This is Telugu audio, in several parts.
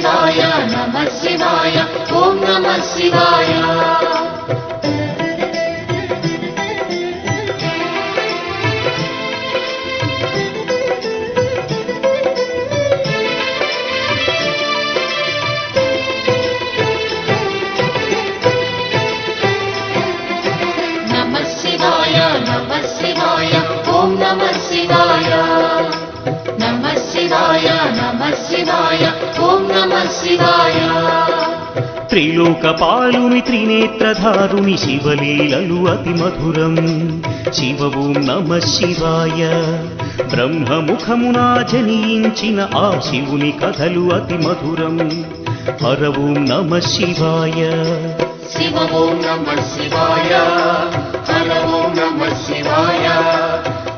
శివాయ నమః శివాయ ఓం నమః శివాయ. నమః శివాయ నమః శివాయ ఓం నమః శివాయ. నమః శివాయ నమః శివాయ ఓం నమః శివాయ. త్రిలోకపాలుని త్రినేత్రధారుని శివలీలలు అతి మధురం. శివ ఓం నమః శివాయ. బ్రహ్మముఖమునా జనించిన ఆ శివుని కథలు అతి మధురం. హర ఓం నమః శివాయ. శివ ఓం నమః శివాయ. హర ఓం నమః శివాయ.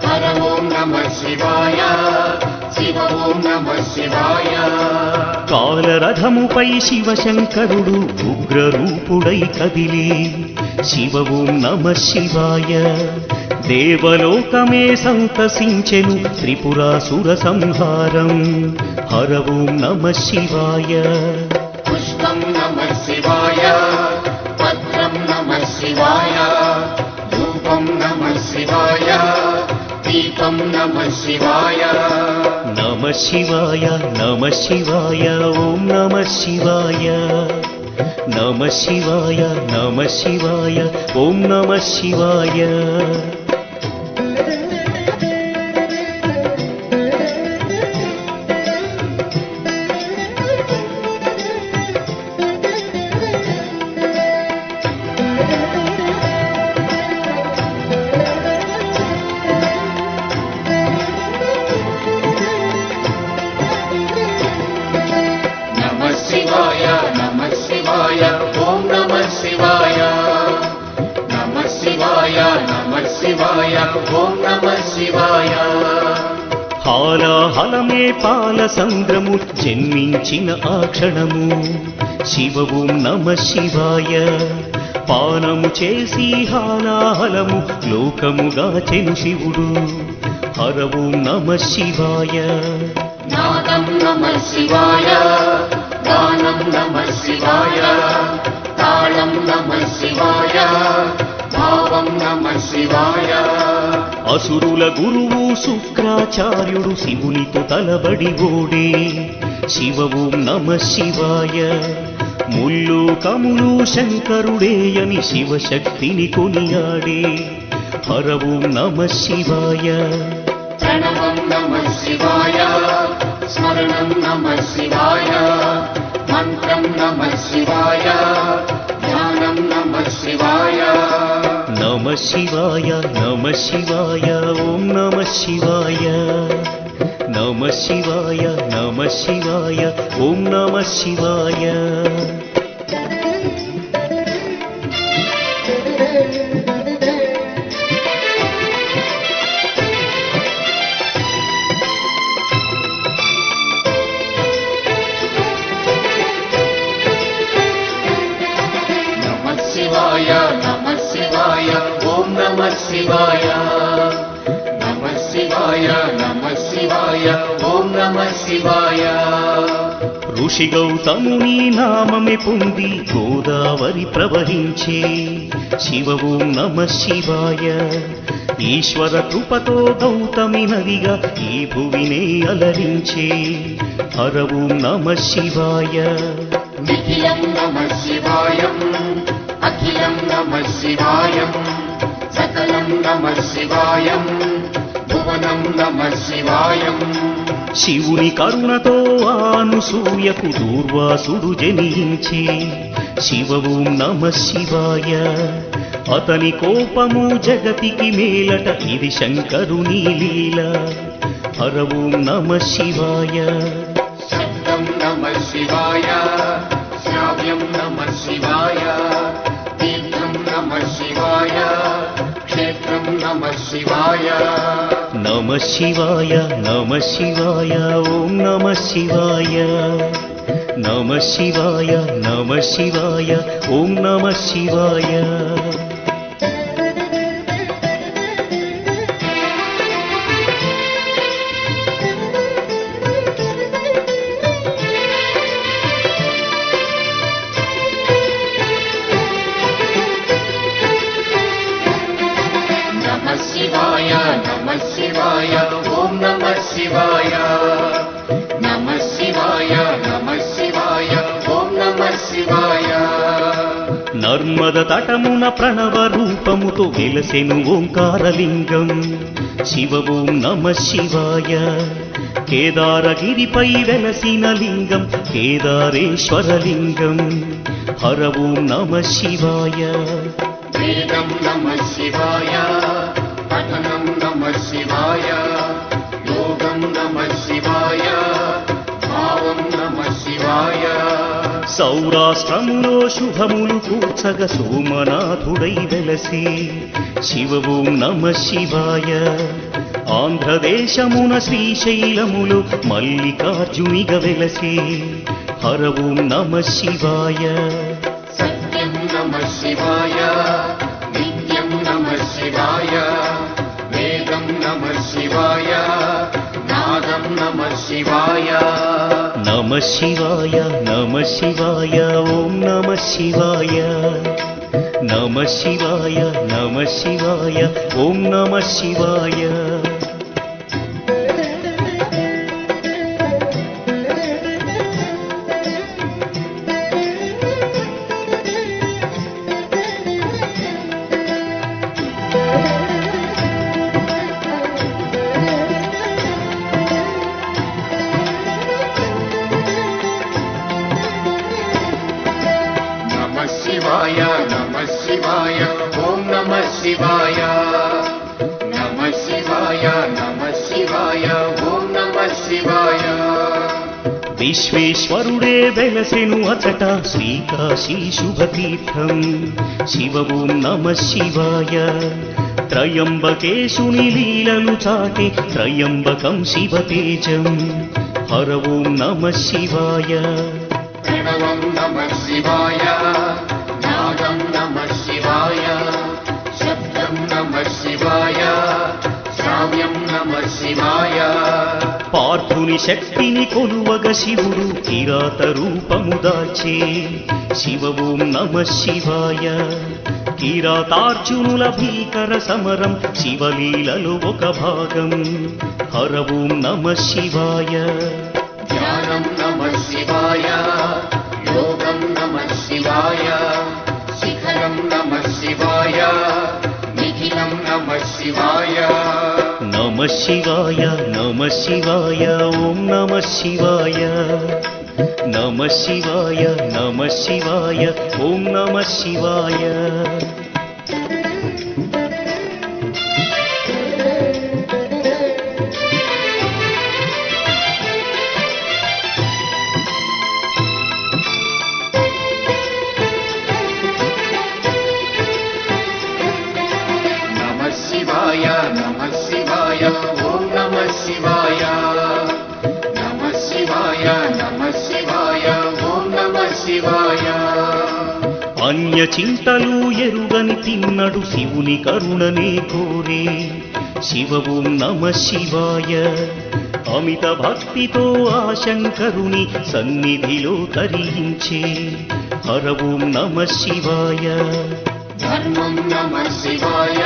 హర ఓం నమః శివాయ. శివ ఓం నమః శివాయ. కాలరథముపై శివశంకరుడు ఉగ్రరూపుడై కదిలి శివ ఓం నమః శివాయ. దేవలోకమే సంతసించెను త్రిపురాసుర సంహారం. హర ఓం నమః శివాయ. పుష్పం నమః శివాయ. పత్రం నమః శివాయ. ధూపం నమః శివాయ. దీపం నమః శివాయ. నమః శివాయ నమః శివాయ ఓం నమః శివాయ. నమః శివాయ నమః శివాయ ఓం నమః శివాయ. నమః శివాయ నమః శివాయ ఓం నమః శివాయ. నమః శివాయ నమః శివాయ ఓం నమః శివాయ. హాలాహలమే పాల సంద్రము జన్మించిన ఆ క్షణము. శివ ఓం నమః శివాయ. పానము చేసి హాలాహలము లోకముగాచెను శివుడు. హర ఓం నమః శివాయ. నాదం నమః శివాయ. గానం నమః శివాయ. తాళం నమః శివాయ. భావం నమః శివాయ. అసురుల గురువు శుక్రాచార్యుడు శివునితో తలబడి ఓడే. శివ ఓం నమః శివాయ. ముల్లోకములు శంకరుడేయని శివశక్తిని కొనియాడే. హర ఓం నమః శివాయ. ప్రణవం నమః శివాయ. స్మరణం నమః శివాయ. మంత్రం నమః శివాయ. ధ్యానం నమః శివాయ. నమః శివాయ నమః శివాయ ఓం నమః శివాయ. నమః శివాయ నమః శివాయ ఓం నమః శివాయ. నమః శివాయ నమః శివాయ ఓం నమః శివాయ. నమః శివాయ నమః శివాయ ఓం నమః శివాయ. ఋషి గౌతముని నామమే పొంది గోదావరి ప్రవహించే. శివ ఓం నమః శివాయ. ఈశ్వర కృపతో గౌతమి నదిగా ఈ భువినే అలరించే. హర ఓం నమః శివాయ. నిఖిలం నమః శివాయం. అఖిలం నమః శివాయం. సకలం నమః శివాయం. భువనం నమః శివాయం. శివుని కరుణతో ఆనుసూయకు దూర్వాసుడు జనించే. శివ ఓం నమః శివాయ. అతని కోపము జగతికి మేలట ఇది శంకరుని లీల. హర ఓం నమః శివాయ. శబ్దం నమః శివాయ. శ్రావ్యం నమః శివాయ. తీర్థం నమః శివాయ. క్షేత్రం నమః శివాయ. నమః శివాయ నమః శివాయ ఓం నమః శివాయ. నమః శివాయ నమః శివాయ ఓం నమః శివాయ. నర్మద తటమున ప్రణవ రూపముతో వెలసెను ఓంకారలింగం శివ ఓం నమ శివాయ కేదారగిరిపై వెలసిన లింగం కేదారేశ్వరలింగం హర ఓం నమ శివాయ వేదం నమః శివాయ పఠనం నమః శివాయ యోగం నమః శివాయ భావం నమః శివాయ సౌరాష్ట్రములో శుభములు కూర్చగ సోమనాథుడై వెలసి శివ ఓం నమ శివాయ ఆంధ్రదేశమున శ్రీశైలములో మల్లికార్జునిగ వెలసి హర ఓం నమ శివాయ సత్యం నమః శివాయ నిత్యం నమః శివాయ వేదం నమః శివాయ నాదం నమః శివాయ నమ శివాయ నమ శివాయ ఓం నమ శివాయ నమ శివాయ నమ శివాయ ఓం నమ శివాయ నమః శివాయ నమః శివాయ ఓం నమః శివాయ నమః శివాయ నమః శివాయ ఓం నమః శివాయ విశ్వేశ్వరుడే వెలసెను అచట శ్రీకాశీ శుభతీర్థం శివ ఓం నమ శివాయ త్రయంబకేశుని లీలలు చాటి త్రయంబకం శివతేజం హర ఓం నమ శివాయ ప్రణవం నమః శివాయ నాదం నమః శివాయ శబ్దం నమః శివాయ శ్రావ్యం నమః శివాయ పార్థుని శక్తిని కొలువగ శివుడు కిరాత రూపము దాల్చే శివ ఓం నమ శివాయ కిరాతార్జునుల భీకర సమరం శివలీలలో ఒక భాగం హర ఓం నమ శివాయ ధ్యానం నమః శివాయ యోగం నమః శివాయ శిఖరం నమః శివాయ నిఖిలం నమః శివాయ నమ శివాయ నమ శివాయ ఓం నమ శివాయ నమ శివాయ నమ శివాయ ఓం నమ శివాయ నమః శివాయ నమః శివాయ ఓం నమః శివాయ నమః శివాయ నమః శివాయ ఓం నమః శివాయ అన్య చింతలు ఎరుగని తిన్నడు శివుని కరుణనే కోరే శివ ఓం నమ శివాయ అమిత భక్తితో ఆ శంకరుని సన్నిధిలో తరించే హర ఓం నమ శివాయ ధర్మం నమః శివాయ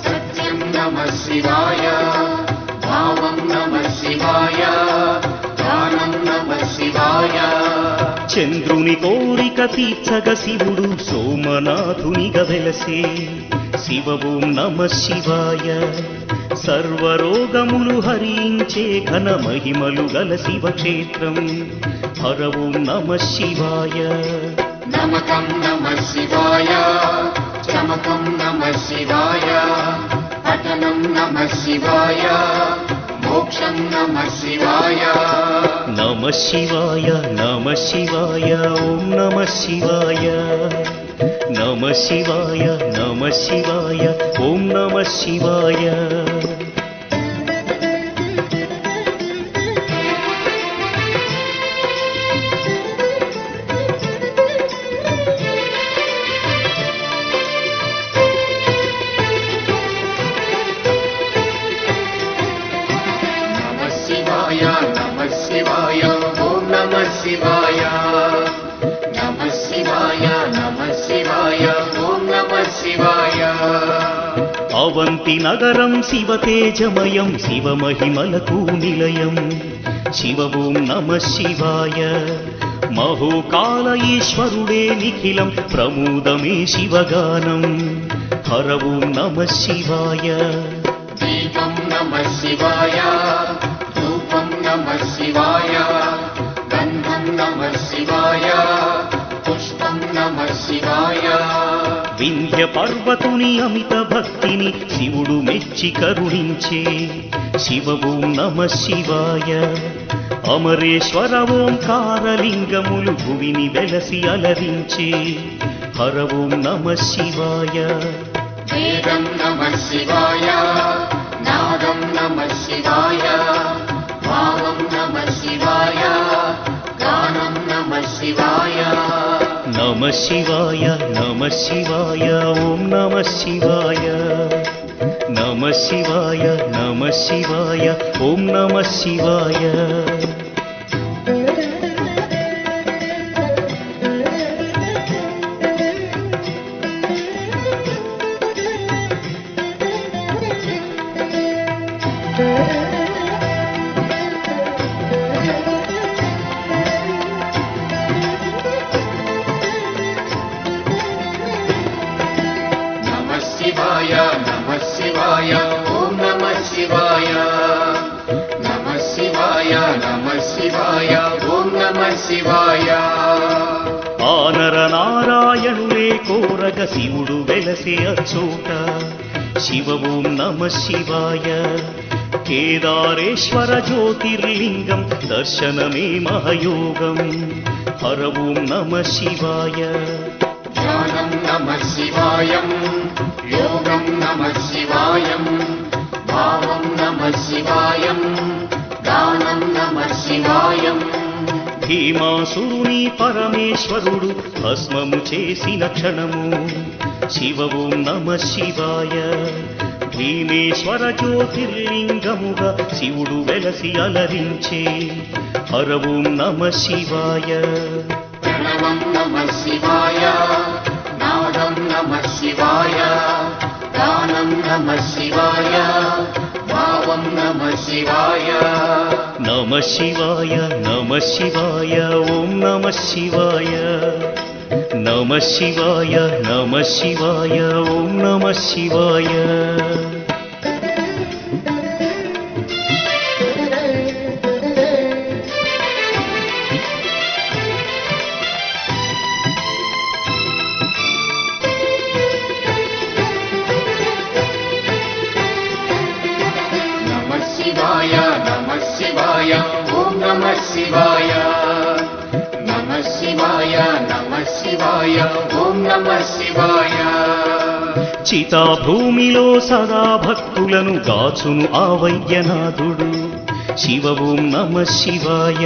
సత్యం నమః శివాయ భావం నమః శివాయ దానం నమః శివాయ చంద్రుని కోరిక తీర్చగ శివుడు సోమనాథునిగా వెలసే శివ ఓం నమ శివాయ సర్వరోగములు హరించే ఘన మహిమలు గల శివక్షేత్రం హర ఓం నమ శివాయ నమకం నమః శివాయ చమకం నమః శివాయ పఠనం నమః శివాయ మోక్షం నమః శివాయ నమ శివాయ నమ శివాయ ఓం నమ శివాయ నమ శివాయ నమ శివాయ ఓం నమ శివాయ నమః శివాయ నమః శివాయ ఓం నమః శివాయ నమః శివాయ నమః శివాయ ఓం నమః శివాయ అవంతి నగరం శివతేజమయం శివమహిమలకు నిలయం శివ ఓం నమ శివాయ మహోకాల ఈశ్వరుడే నిఖిలం ప్రమోదమే శివగానం హర ఓం నమః శివాయ దీపం నమః శివాయ ధూపం నమః శివాయ గంధం నమః శివాయ పుష్పం నమః శివాయ వింధ్య పర్వతుని అమిత భక్తిని శివుడు మెచ్చి కరుణించే శివ ఓం నమః శివాయ అమరేశ్వర ఓంకారలింగములు భువిని వెలసి అలరించే హర ఓం నమః శివాయ వేదం నమః శివాయ నాదం నమః శివాయ భావం నమః శివాయ గానం నమః శివాయ నమః శివాయ నమః శివాయ ఓం నమః శివాయ నమః శివాయ నమః శివాయ ఓం నమః శివాయ నమః శివాయ నమః శివాయ ఓం నమః శివాయ నమః శివాయ నమః శివాయ ఓం నమః శివాయ ఆనర నారాయణులే కోరగ శివుడు వెలసే అచోట శివ ఓం నమః శివాయ కేదారేశ్వర జ్యోతిర్లింగం దర్శనమే మహయోగం హర ఓం నమః శివాయ ధ్యానం నమః శివాయం యోగం నమః శివాయం భావం నమః శివాయం గానం నమః శివాయం భీమాసురుని పరమేశ్వరుడు భస్మము చేసిన క్షణము శివ ఓం నమః శివాయ భీమేశ్వర జ్యోతిర్లింగముగా శివుడు వెలసి అలరించే హర ఓం నమః శివాయ ప్రణవం నమః శివాయ నాదం నమః శివాయ గానం నమః శివాయ భావం నమః శివాయ నమః శివాయ నమః శివాయ ఓం నమః శివాయ నమః శివాయ నమః శివాయ ఓం నమః శివాయ నమః శివాయ నమః శివాయ ఓం నమః శివాయ నమః శివాయ నమః శివాయ ఓం నమః శివాయ చితాభూమిలో సదా భక్తులను గాచును ఆ వైద్యనాథుడు శివ ఓం నమః శివాయ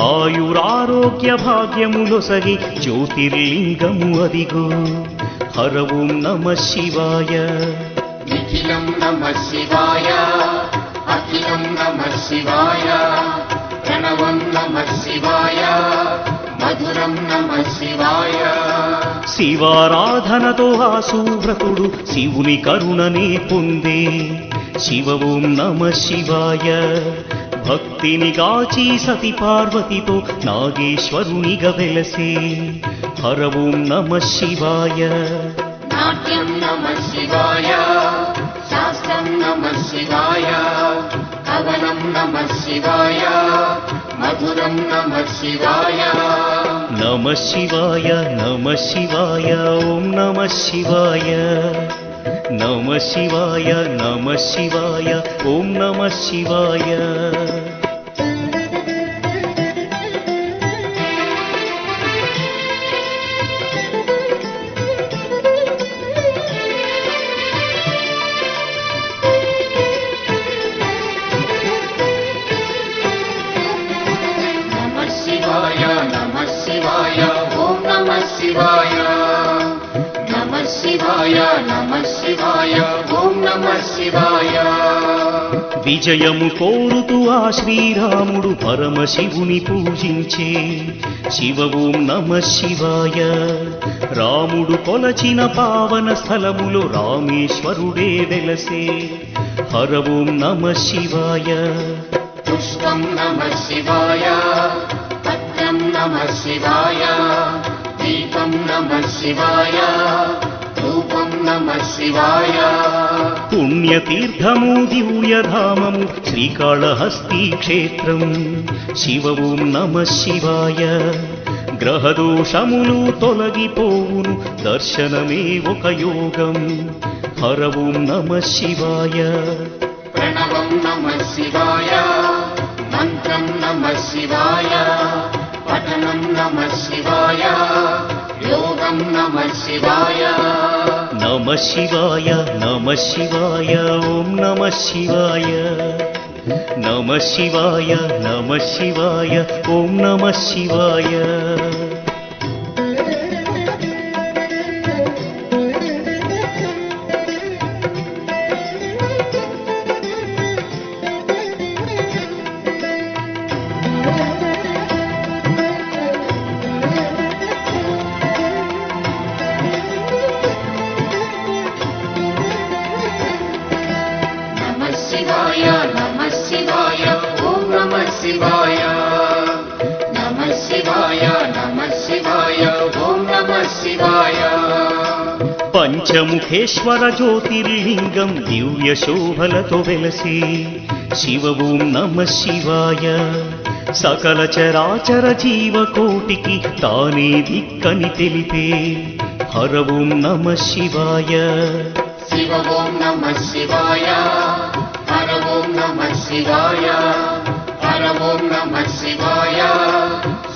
ఆయురారోగ్య భాగ్యములొసగి జ్యోతిర్లింగము అదిగో హర ఓం నమః శివాయ నిఖిలం నమః శివాయ అఖిలం నమః శివాయ ప్రణవం నమః శివాయ మధురం నమః శివాయ శివారాధనతో ఆ సువ్రతుడు శివుని కరుణనే పొందే శివ ఓం నమః శివాయ భక్తిని గాచి సతి పార్వతితో నాగేశ్వరునిగా వెలసే హర ఓం నమః శివాయ నాట్యం నమః శివాయ శాస్త్రం నమః శివాయ కవనం నమః శివాయ మధురం నమః శివాయ నమః శివాయ నమః శివాయ ఓం నమః శివాయ నమః శివాయ నమః శివాయ ఓం నమః శివాయ నమః శివాయ నమః శివాయ ఓం నమః శివాయ నమః శివాయ నమః శివాయ ఓం నమః శివాయ విజయము కోరుతూ ఆ శ్రీరాముడు పరమశివుని పూజించే శివ ఓం నమః శివాయ రాముడు కొలచిన పావన స్థలములో రామేశ్వరుడే వెలసే హర ఓం నమః శివాయ పుష్పం నమః శివాయ పత్రం నమః శివాయ దీపం నమః శివాయ రూపం నమః శివాయ పుణ్యతీర్థము దివ్యధామము శ్రీకాళహస్తి క్షేత్రం శివ ఓం నమః శివాయ గ్రహదోషములు తొలగిపోవును దర్శనమే ఒక యోగం హర ఓం నమః శివాయ ప్రణవం నమః శివాయ మంత్రం నమః శివాయ పఠనం నమః శివాయ యోగం నమః శివాయ నమః శివాయ నమః శివాయ ఓం నమః శివాయ నమః శివాయ నమః శివాయ ఓం నమః శివాయ నమః శివాయ నమః శివాయ ఓం నమః శివాయ నమః శివాయ నమః శివాయ ఓం నమః శివాయ పంచముఖేశ్వర జ్యోతిర్లింగం దివ్య శోభలతో వెలసి శివ ఓం నమః శివాయ సకల చరాచర జీవకోటికి తానే దిక్కని తెలిపే హర ఓం నమః శివాయ శివ ఓం నమః శివాయ హర ఓం నమః శివాయ హర ఓం నమః శివాయ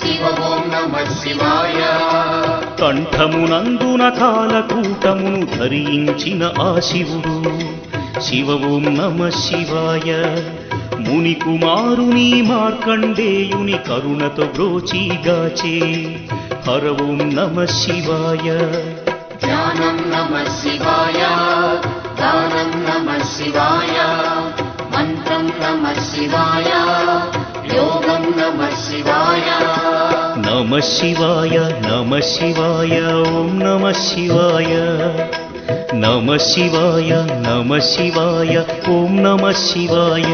శివ ఓం నమః శివాయ కంఠమునందున కాలకూటమును ధరించిన ఆ శివుడు శివ ఓం నమః శివాయ ముని కుమారుని మార్కండేయుని కరుణతో బ్రోచిగాచే హర ఓం నమః శివాయ ధ్యానం నమః శివాయ దానం నమః శివాయ మంత్రం నమః శివాయ యోగం నమః శివాయ నమః శివాయ నమః శివాయ ఓం నమః శివాయ నమః శివాయ నమః శివాయ ఓం నమః శివాయ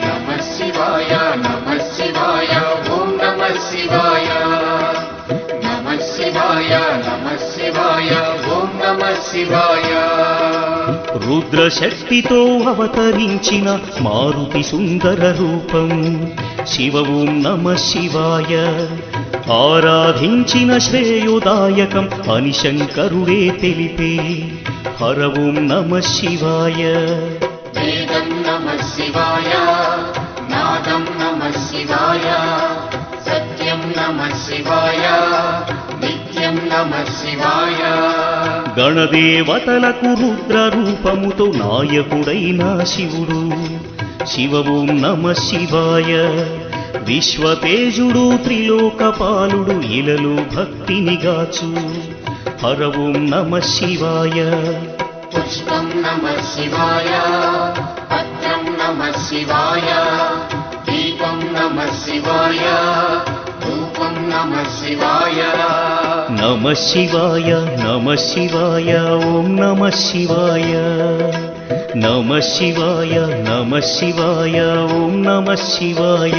నమః శివాయ నమః శివాయ ఓం నమః శివాయ నమః శివాయ నమః శివాయ ఓం నమః శివాయ రుద్రశక్తితో అవతరించిన మారుతి సుందర రూపం శివ ఓం నమః శివాయ ఆరాధించిన శ్రేయోదాయకం అని శంకరుడే తెలిపే హర ఓం నమః శివాయ వేదం నమః శివాయ నాదం నమః శివాయ సత్యం నమః శివాయ నిత్యం నమః శివాయ గణదేవతలకు రుద్ర రూపముతో నాయకుడైన శివుడు శివ ఓం నమః శివాయ విశ్వతేజుడు త్రిలోకపాలుడు ఇలలో భక్తిని గాచు హర ఓం నమః శివాయ పుష్పం నమః శివాయ పత్రం నమః శివాయ దీపం నమః శివాయ రూపం నమః శివాయ నమః శివాయ నమః శివాయ ఓం నమః శివాయ నమః శివాయ నమః శివాయ ఓం నమః శివాయ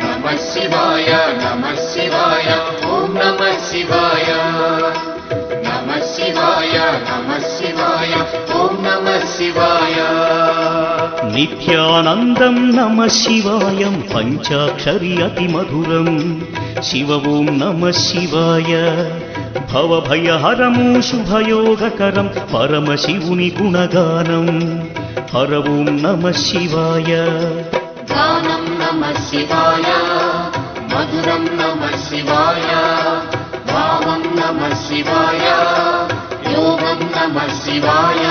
నమః శివాయ నమః శివాయ ఓం నమః శివాయ నమః శివాయ నమః శివాయ ఓం నమః శివాయ నిత్యానందం నమః శివాయం పంచాక్షరి అతి మధురం శివ ఓం నమః శివాయ భవభయహరము శుభయోగకరం పరమశివుని గుణగానం హర ఓం నమః శివాయ గానం నమః శివాయ మధురం నమః శివాయ భావం నమః శివాయ యోగం నమః శివాయ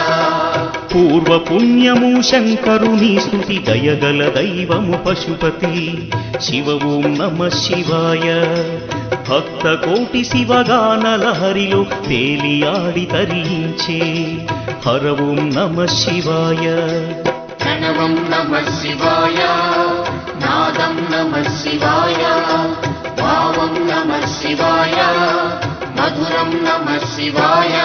పూర్వ పుణ్యము శంకరుని స్తుతి దయగల దైవము పశుపతి శివ ఓం నమ శివాయ భక్త కోటి శివగాన లహరిలో తేలియాడి తరించే హర ఓం నమ శివాయ ప్రణవం నమః శివాయ నాదం నమః శివాయ భావం నమః శివాయ మధురం నమః శివాయ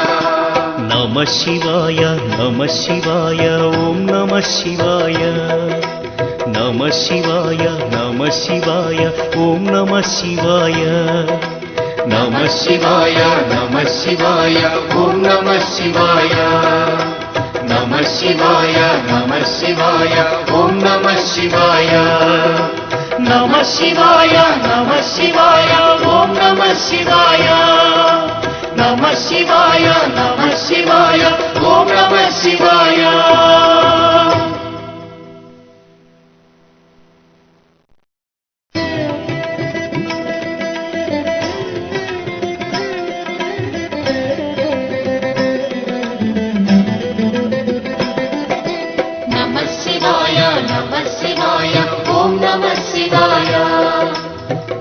నమ శివాయ నమ శివాయ ఓం నమ శివాయ నమ శివాయ నమ శివాయ ఓం నమ శివాయ నమ శివాయ నమ శివాయ ఓం నమ శివాయ నమ శివాయ నమ శివాయ ఓం నమ శివాయ నమ శివాయ నమ శివాయ ఓం నమ శివాయ నమ శివాయ నమ శివాయ ఓం నమ శివాయ నమః శివాయ నమః శివాయ ఓం నమః శివాయ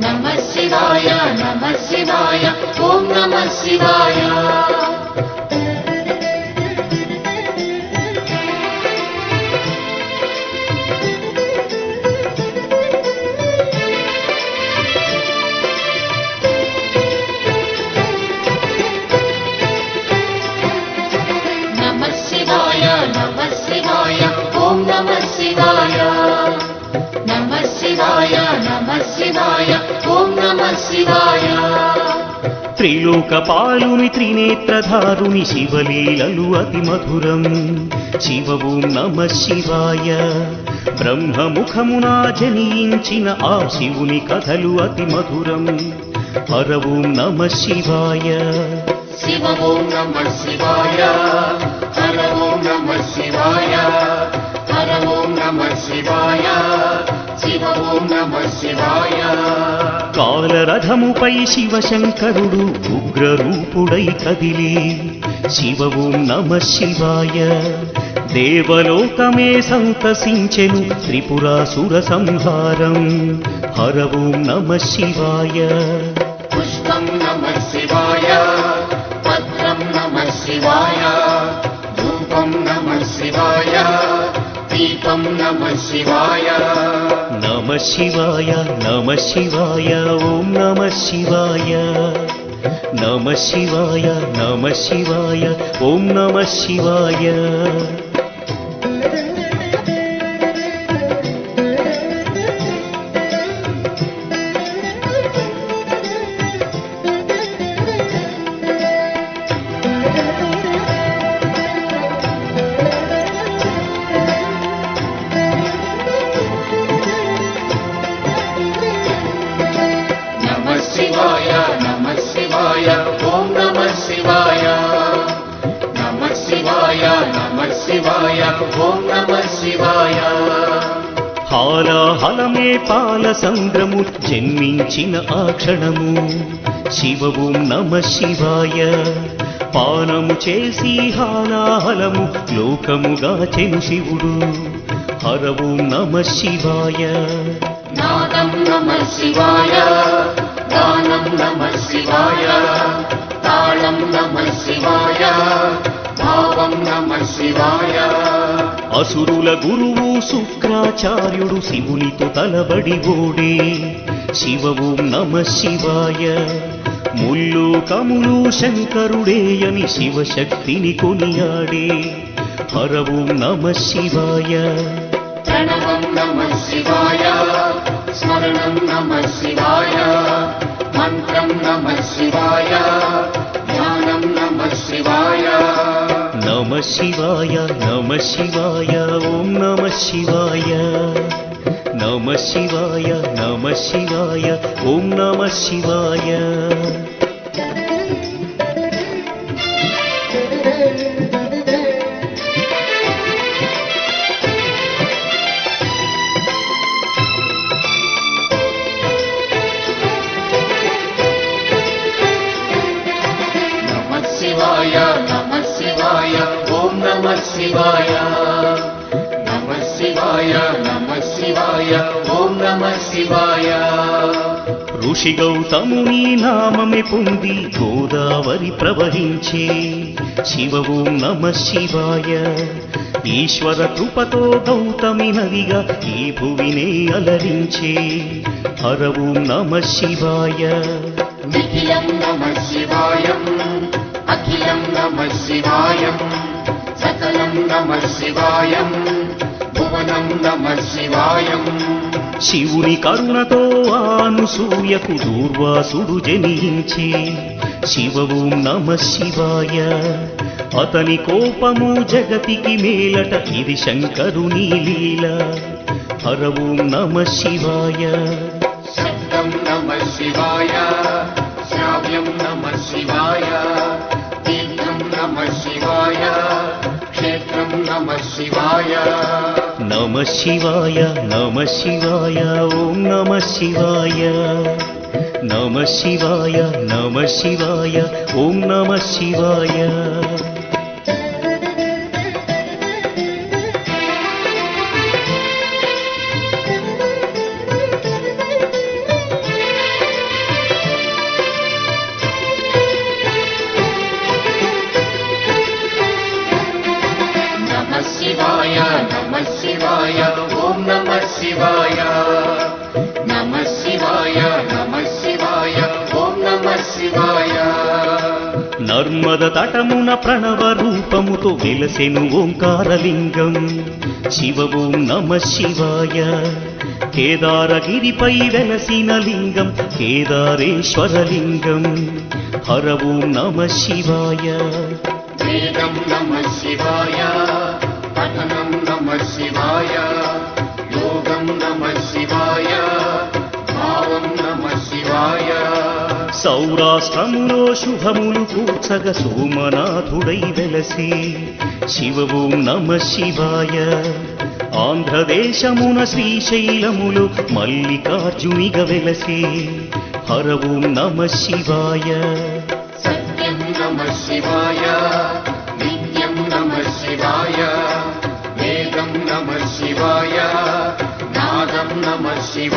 నమః శివాయ నమః శివాయ ఓం నమః శివాయ నమః శివాయ నమః శివాయ ఓం నమః శివాయ నమః శివాయ నమః శివాయ ఓం నమః శివాయ త్రిలోకపాలుని త్రినేత్రధారుని శివలీలలు అతి మధురం శివ ఓం నమ శివాయ బ్రహ్మముఖమున జనించిన ఆ శివుని కథలు అతి మధురం హర ఓం నమ శివాయ శివ ఓం నమః శివాయ హర ఓం నమః శివాయ హర ఓం నమః శివాయ శివ ఓం నమః శివాయ కాలరథముపై శివశంకరుడు ఉగ్రరూపుడై కదిలి శివ ఓం నమ శివాయ దేవలోకమే సంతసించెను త్రిపురాసుర సంహారం హర ఓం నమ శివాయ పుష్పం నమః శివాయ పత్రం నమః శివాయ ధూపం నమః శివాయ దీపం నమః శివాయ నమ శివాయ నమ శివాయ ఓం నమ శివాయ నమ శివాయ నమ శివాయ ఓం నమ శివాయ నమః శివాయ నమః శివాయ ఓం నమః శివాయ నమః శివాయ నమః శివాయ ఓం నమః శివాయ హాలాహలమే పాల సంద్రము జన్మించిన ఆ క్షణము శివ ఓం నమ శివాయ పానము చేసి హాలాహలము లోకముగా చెను శివుడు హర ఓం నమ శివాయ నాదం నమః శివాయ గానం నమః శివాయ తాళం నమః శివాయ భావం నమః శివాయ అసురుల గురువు శుక్రాచార్యుడు శివునితో తలబడి ఓడే శివ ఓం నమ శివాయ ముల్లోకములు శంకరుడేయని శివశక్తిని కొనియాడే హర ఓం నమ శివాయ ప్రణవం నమః శివాయ స్మరణం నమః శివాయ మంత్రం నమః శివాయ ధ్యానం నమః శివాయ నమ శివాయ నమ శివాయ ఓం నమ శివాయ నమ శివాయ నమ శివాయ ఓం నమ శివాయ నమః శివాయ ఓం నమః శివాయ నమః శివాయ నమః శివాయ ఓం నమః శివాయ ఋషి గౌతముని నామమే పొంది గోదావరి ప్రవహించే శివ ఓం నమః శివాయ ఈశ్వర కృపతో గౌతమి నదిగా ఈ భువినే అలరించే హర ఓం నమః శివాయ నిఖిలం నమః శివాయం అఖిలం నమః శివాయం సకలం నమః శివాయం భువనం నమః శివాయం శివుని కరుణతో అనసూయకు దూర్వాసుడు జనించే శివ ఓం నమః శివాయ అతని కోపము జగతికి మేలట ఇది శంకరుని లీల హర ఓం నమః శివాయ శబ్దం నమః శివాయ శ్రావ్యం నమః శివాయ తీర్థం నమః శివాయ క్షేత్రం నమః శివాయ నమః శివాయ నమః శివాయ ఓం నమః శివాయ నమః శివాయ నమః శివాయ ఓం నమః శివాయ నమః శివాయ నమః శివాయ ఓం నమః శివాయ నమః శివాయ నమః శివాయ ఓం నమః శివాయ నర్మద తటమున ప్రణవ రూపముతో వెలసెను ఓంకారలింగం శివ ఓం నమః శివాయ కేదారగిరిపై వెలసిన లింగం కేదారేశ్వరలింగం హర ఓం నమః శివాయ వేదం నమః శివాయ పఠనం నమః శివాయ యోగం నమః శివాయ భావం నమః శివాయ సౌరాష్ట్రములో శుభములు కూర్చగ సోమనాథుడై వెలసి శివ ఓం నమః శివాయ ఆంధ్రదేశమున శ్రీశైలములో మల్లికార్జునిగా వెలసి హర ఓం నమః శివాయ సత్యం నమః శివాయ నిత్యం నమః శివాయ వేదం నమః శివాయ నాదం నమః శివాయ